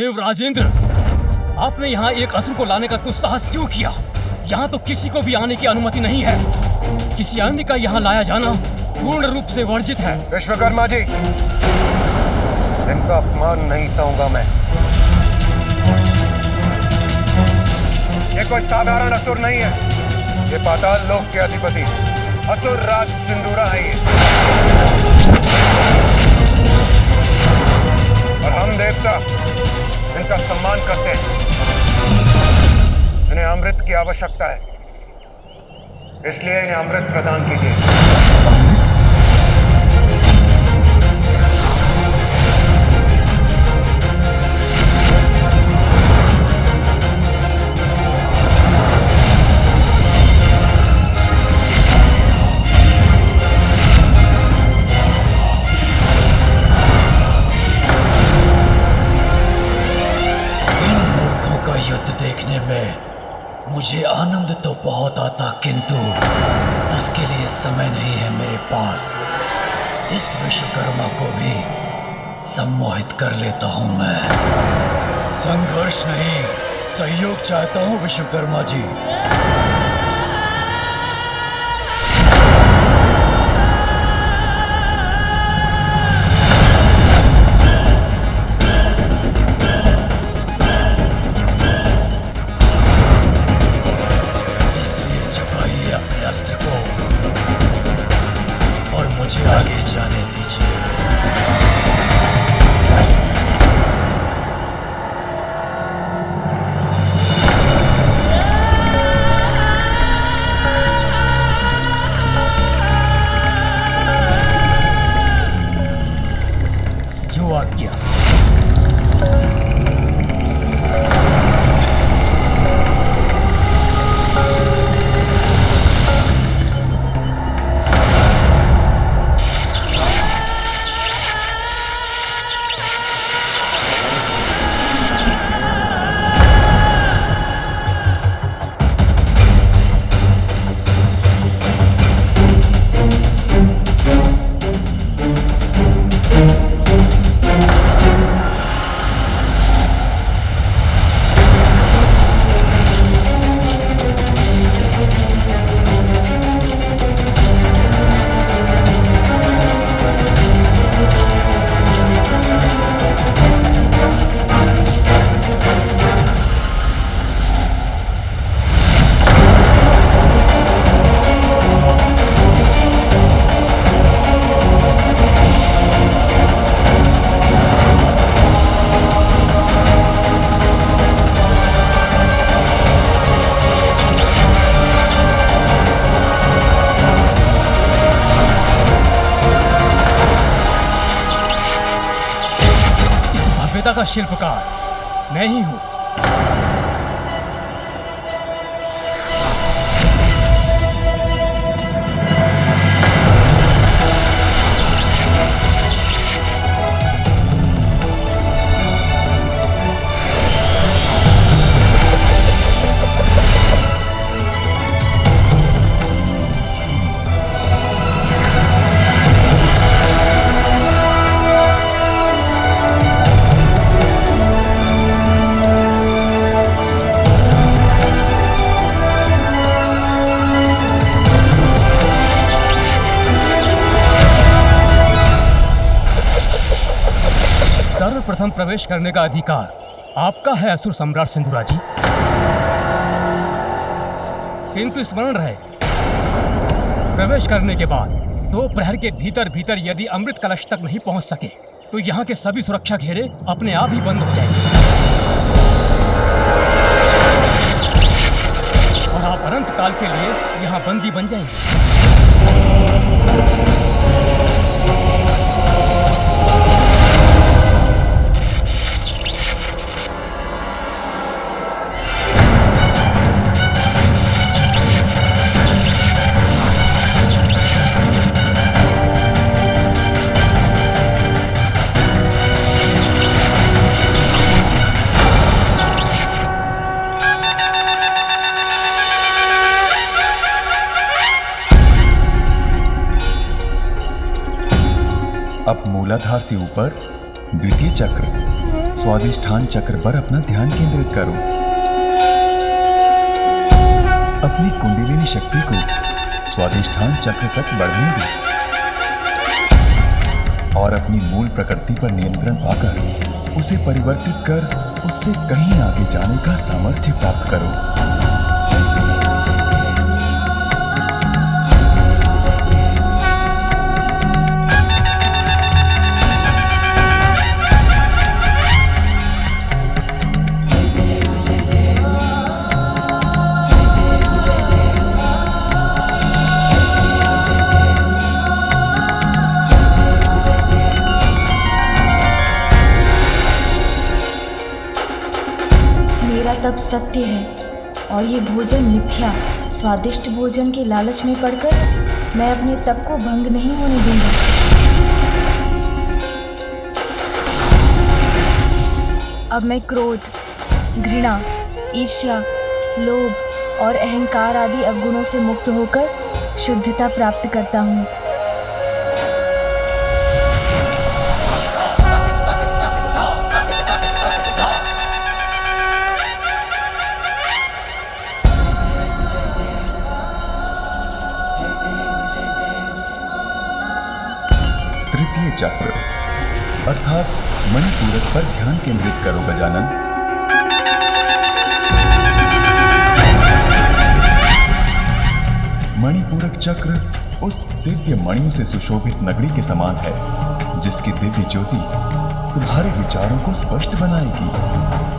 देव राजेंद्र, आपने यहाँ एक असुर को लाने का दुस्साहस क्यों किया? यहाँ तो किसी को भी आने की अनुमति नहीं है। किसी अन्य का यहाँ लाया जाना पूर्ण रूप से वर्जित है। विश्वकर्मा जी, इनका अपमान नहीं सहूंगा मैं। ये कोई साधारण असुर नहीं है, ये पाताल लोक के अधिपति असुर राज सिंदूरा है ये। और हम देवता इनका सम्मान करते हैं। इन्हें अमृत की आवश्यकता है, इसलिए इन्हें अमृत प्रदान कीजिए। युद्ध देखने में मुझे आनंद तो बहुत आता, किंतु उसके लिए समय नहीं है मेरे पास। इस विश्वकर्मा को भी सम्मोहित कर लेता हूं मैं। संघर्ष नहीं, सहयोग चाहता हूं विश्वकर्मा जी। आगे जाने दीजिए। जो आज्ञा। का शिल्पकार मैं ही हूं। सर्वप्रथम प्रवेश करने का अधिकार आपका है असुर सम्राट सिंदूरा जी, किंतु स्मरण रहे, प्रवेश करने के बाद 2 प्रहर के भीतर यदि अमृत कलश तक नहीं पहुंच सके तो यहाँ के सभी सुरक्षा घेरे अपने आप ही बंद हो जाएंगे और आप अनंत काल के लिए यहाँ बंदी बन जाएंगे। अब मूलाधार से ऊपर द्वितीय चक्र, स्वादिष्ठान चक्र पर अपना ध्यान केंद्रित करो। अपनी कुंडलिनी शक्ति को स्वादिष्ठान चक्र तक बढ़ने दो और अपनी मूल प्रकृति पर नियंत्रण पाकर उसे परिवर्तित कर उससे कहीं आगे जाने का सामर्थ्य प्राप्त करो। तप सत्य है और ये भोजन मिथ्या। स्वादिष्ट भोजन के लालच में पड़कर मैं अपने तप को भंग नहीं होने दूंगा। अब मैं क्रोध, घृणा, ईर्ष्या, लोभ और अहंकार आदि अवगुणों से मुक्त होकर शुद्धता प्राप्त करता हूँ। तृतीय चक्र अर्थात मणिपूरक पर ध्यान केंद्रित करो गजानन। मणिपूरक चक्र उस दिव्य मणियों से सुशोभित नगरी के समान है जिसकी दिव्य ज्योति तुम्हारे विचारों को स्पष्ट बनाएगी।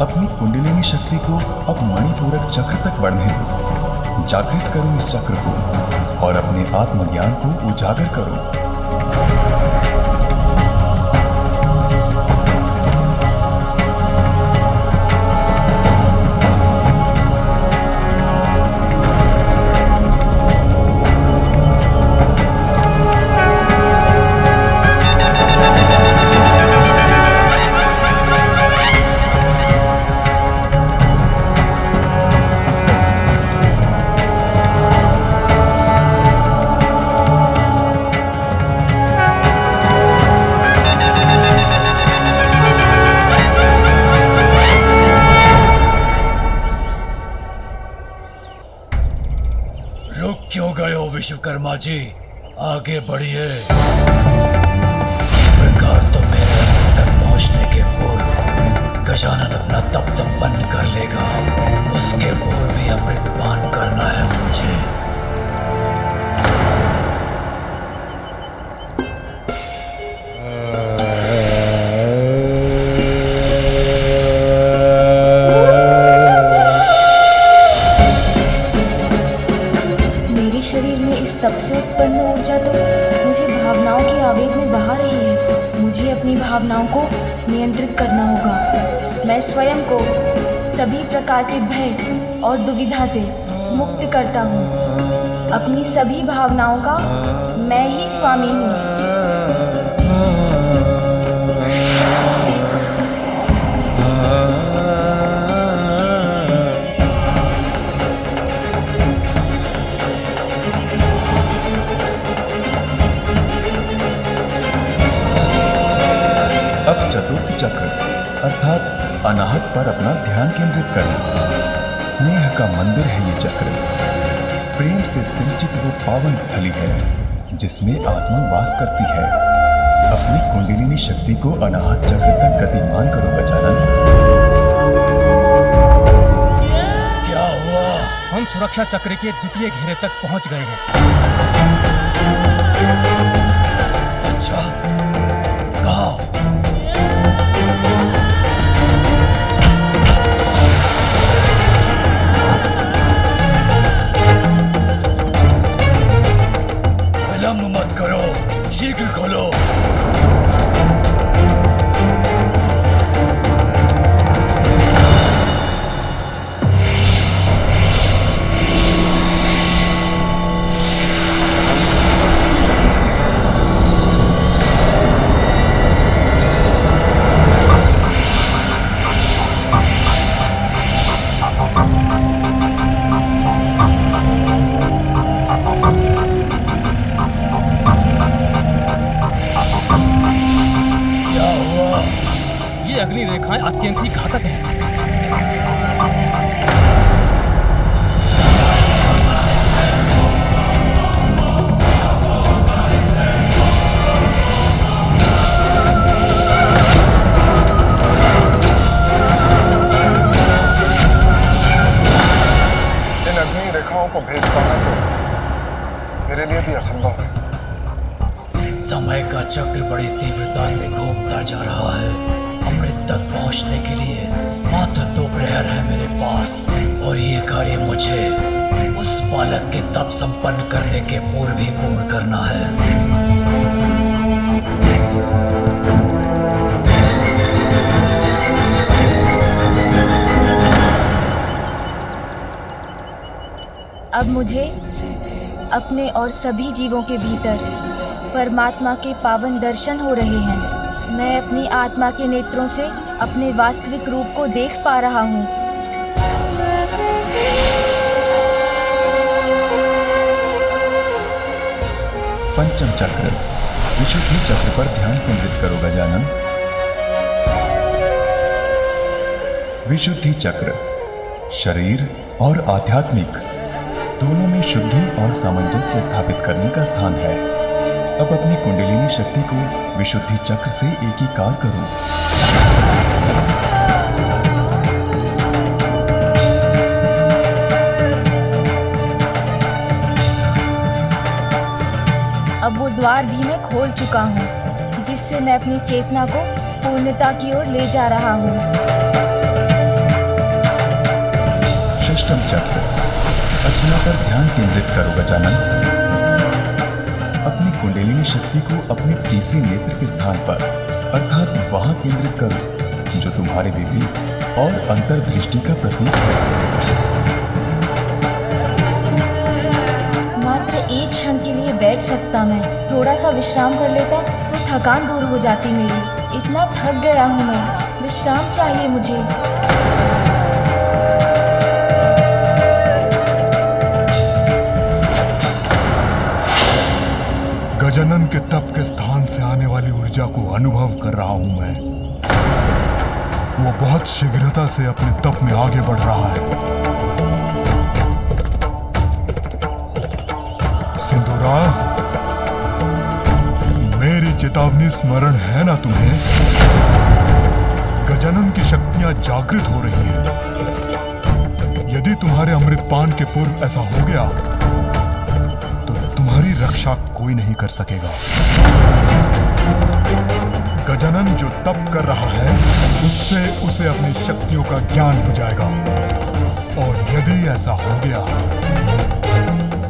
अपनी कुंडलिनी शक्ति को अब मणिपूरक चक्र तक बढ़ने दो। जागृत करो इस चक्र को और अपने आत्मज्ञान को उजागर करो। क्यों गए हो विश्वकर्मा जी? आगे बढ़िए। इस प्रकार तो मेरे तक पहुंचने के पूर्व गजानन अपना तप संपन्न कर लेगा। उसके पूर्व भी अमृत पान करना है मुझे। शरीर में इस तप से उत्पन्न ऊर्जा तो मुझे भावनाओं के आवेग में बहा रही है। मुझे अपनी भावनाओं को नियंत्रित करना होगा। मैं स्वयं को सभी प्रकार के भय और दुविधा से मुक्त करता हूँ। अपनी सभी भावनाओं का मैं ही स्वामी हूँ। अब चतुर्थ चक्र अर्थात अनाहत पर अपना ध्यान केंद्रित करें। स्नेह का मंदिर है ये चक्र। प्रेम से सिंचित वो पावन स्थली है जिसमें आत्मा वास करती है। अपनी कुंडलिनी शक्ति को अनाहत चक्र तक गतिमान करो गजानन। क्या हुआ? हम सुरक्षा चक्र के द्वितीय घेरे तक पहुंच गए हैं। अच्छा, कहाँ? विलंब मत करो, शीघ्र खोलो। ये अग्नि रेखाएं अत्यंत ही घातक हैं। इन अग्नि रेखाओं को भेद पाना तो मेरे लिए भी असंभव है। समय का चक्र बड़ी तीव्रता से घूमता जा रहा है। अमृत तक पहुंचने के लिए मात्र 2 प्रहर है मेरे पास, और ये कार्य मुझे उस बालक के तप संपन्न करने के पूर्व ही पूर्ण करना है। अब मुझे अपने और सभी जीवों के भीतर परमात्मा के पावन दर्शन हो रहे हैं। मैं अपनी आत्मा के नेत्रों से अपने वास्तविक रूप को देख पा रहा हूँ। पंचम चक्र, विशुद्धि चक्र पर ध्यान केंद्रित करो गजानन। विशुद्धि चक्र शरीर और आध्यात्मिक दोनों में शुद्धि और सामंजस्य स्थापित करने का स्थान है। अब अपनी कुंडलिनी शक्ति को विशुद्धि चक्र से एकीकार करो। अब वो द्वार भी मैं खोल चुका हूँ, जिससे मैं अपनी चेतना को पूर्णता की ओर ले जा रहा हूँ। षष्ठम चक्र, अर्चना पर ध्यान केंद्रित करो गजानन। अपनी कुंडलिनी शक्ति को अपने तीसरे नेत्र के स्थान पर अर्थात वहां केंद्रित करो जो तुम्हारे विवेक और अंतर्दृष्टि का प्रतीक है। मात्र एक क्षण के लिए बैठ सकता मैं, थोड़ा सा विश्राम कर लेता तो थकान दूर हो जाती मेरी। इतना थक गया हूँ मैं, विश्राम चाहिए मुझे। गजानन के तप के स्थान से आने वाली ऊर्जा को अनुभव कर रहा हूं मैं। वो बहुत शीघ्रता से अपने तप में आगे बढ़ रहा है। सिंदूरा, मेरी चेतावनी स्मरण है ना तुम्हें? गजानन की शक्तियां जागृत हो रही हैं। यदि तुम्हारे अमृतपान के पूर्व ऐसा हो गया तो तुम्हारी रक्षा कोई नहीं कर सकेगा। गजानन जो तप कर रहा है उससे उसे अपनी शक्तियों का ज्ञान हो जाएगा, और यदि ऐसा हो गया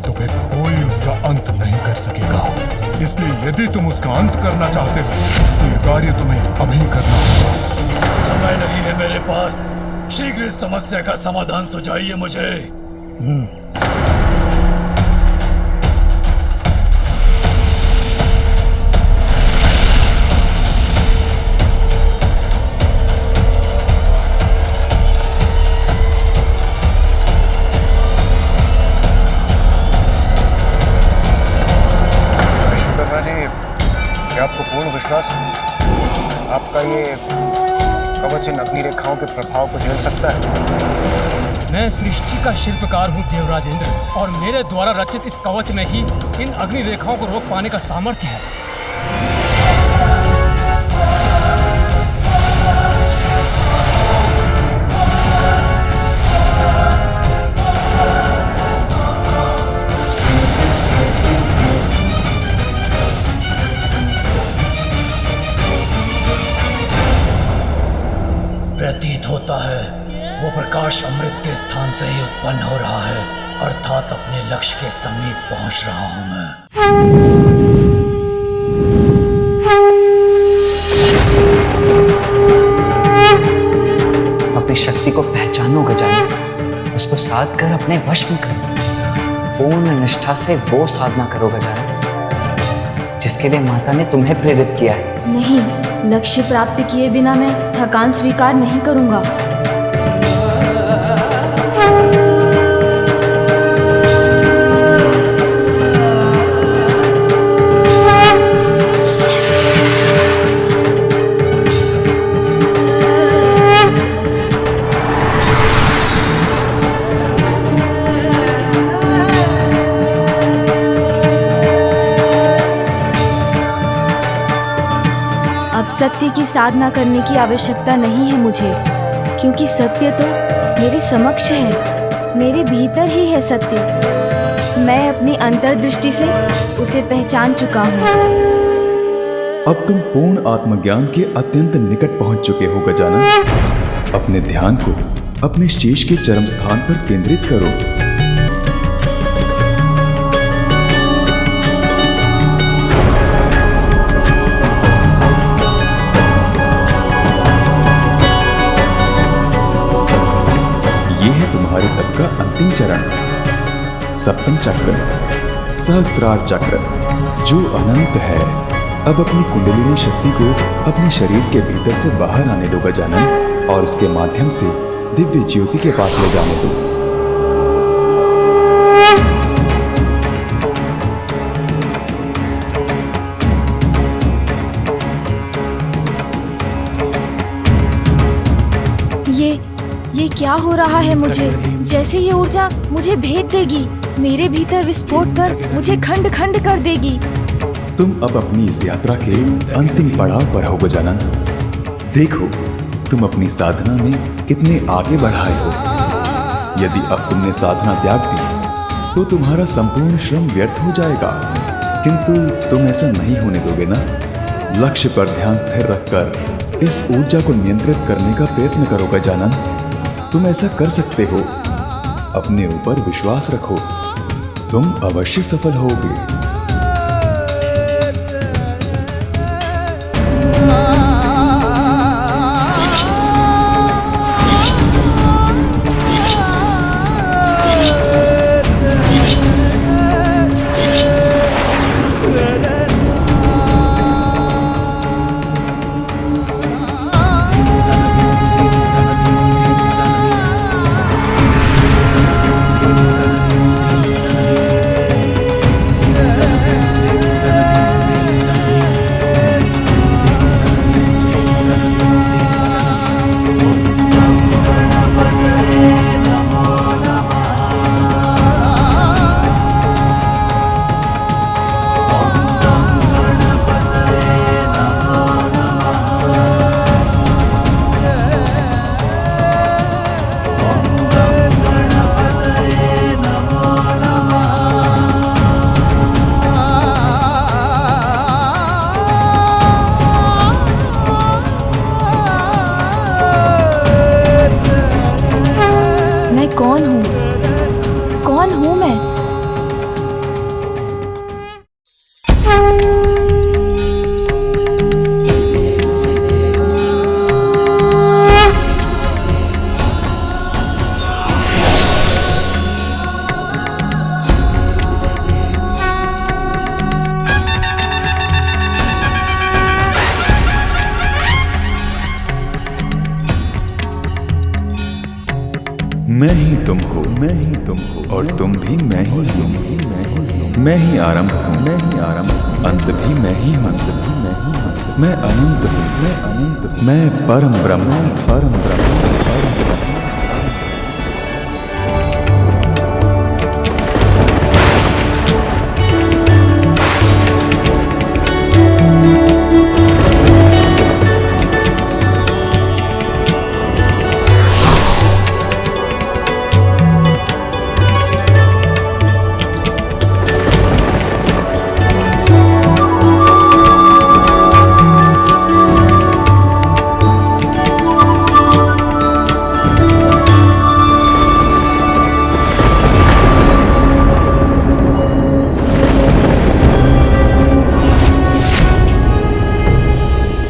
तो फिर कोई उसका अंत नहीं कर सकेगा। इसलिए यदि तुम उसका अंत करना चाहते हो तो ये कार्य तुम्हें अभी करना होगा। समय नहीं है मेरे पास, शीघ्र इस समस्या का समाधान सुझाइए मुझे। विश्वकर्मा जी, क्या आपको पूर्ण विश्वास है आपका ये कवच इन अग्नि रेखाओं के प्रभाव को झेल सकता है? मैं सृष्टि का शिल्पकार हूँ देवराज इंद्र, और मेरे द्वारा रचित इस कवच में ही इन अग्नि रेखाओं को रोक पाने का सामर्थ्य है। प्रतीत होता है वो प्रकाश अमृत के स्थान से ही उत्पन्न हो रहा है, अर्थात अपने लक्ष्य के समीप पहुंच रहा हूं मैं। अपनी शक्ति को पहचानो गजानन, उसको साध कर अपने वश में करो। पूर्ण निष्ठा से वो साधना करो गजानन जिसके लिए माता ने तुम्हें प्रेरित किया है। नहीं, लक्ष्य प्राप्त किए बिना मैं थकान स्वीकार नहीं करूंगा। अब सत्य की साधना करने की आवश्यकता नहीं है मुझे, क्योंकि सत्य तो मेरे समक्ष है, मेरे भीतर ही है सत्य। मैं अपनी अंतर्दृष्टि से उसे पहचान चुका हूँ। अब तुम पूर्ण आत्मज्ञान के अत्यंत निकट पहुंच चुके हो गजानन। अपने ध्यान को अपने शीश के चरम स्थान पर केंद्रित करो। यह है तुम्हारे तप का अंतिम चरण, सप्तम चक्र, सहस्त्रार चक्र, जो अनंत है। अब अपनी कुंडलिनी शक्ति को अपने शरीर के भीतर से बाहर आने दो गजानन, और उसके माध्यम से दिव्य ज्योति के पास ले जाने दो। ये क्या हो रहा है मुझे? जैसे ये ऊर्जा मुझे भेद देगी, मेरे भीतर विस्फोट कर मुझे खंड खंड कर देगी। तुम अब अपनी इस यात्रा के अंतिम पड़ाव पर हो गजानन। देखो तुम अपनी साधना में कितने आगे बढ़ाए हो। यदि अब तुमने साधना त्याग दी तो तुम्हारा संपूर्ण श्रम व्यर्थ हो जाएगा, किंतु तुम ऐसा नहीं होने दोगे ना। लक्ष्य पर ध्यान स्थिर रखकर इस ऊर्जा को नियंत्रित करने का प्रयत्न करो गजानन। तुम ऐसा कर सकते हो। अपने ऊपर विश्वास रखो, तुम अवश्य सफल होगे। कौन हूँ मैं? मैं ही तुम हो, मैं ही तुम हो, और तुम भी मैं ही हूँ। मैं ही आरंभ हूँ, मैं ही आरंभ, अंत भी मैं ही हूँ, अंत भी मैं ही हूँ। मैं अनंत हूँ, मैं अनंत, मैं परम ब्रह्म, परम ब्रह्म, परम ब्रह्म।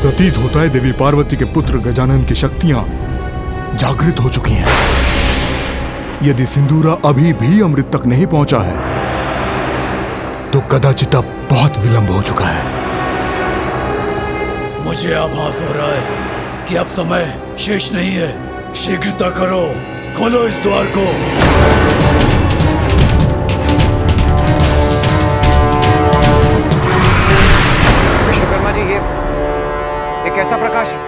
प्रतीत होता है देवी पार्वती के पुत्र गजानन की शक्तियां जागृत हो चुकी हैं। यदि सिंदूरा अभी भी अमृत तक नहीं पहुंचा है तो कदाचित अब बहुत विलंब हो चुका है। मुझे आभास हो रहा है कि अब समय शेष नहीं है। शीघ्रता करो, खोलो इस द्वार को। विश्वकर्मा जी, ये कैसा प्रकाश है?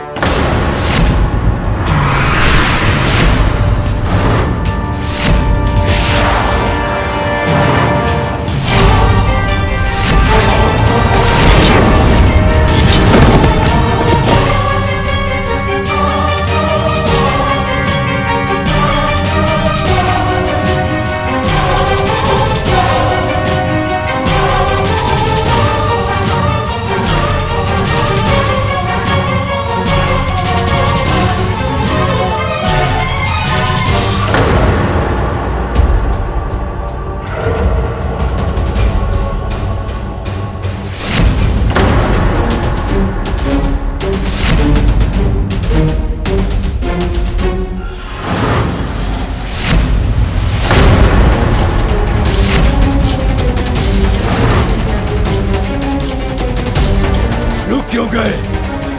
क्यों गए?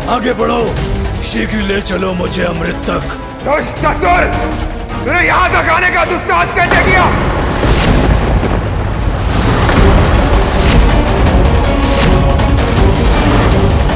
आगे बढ़ो, शीघ्र ले चलो मुझे अमृत तक। दुष्ट असुर! तूने यहाँ तक आने का दुस्साहस कैसे किया?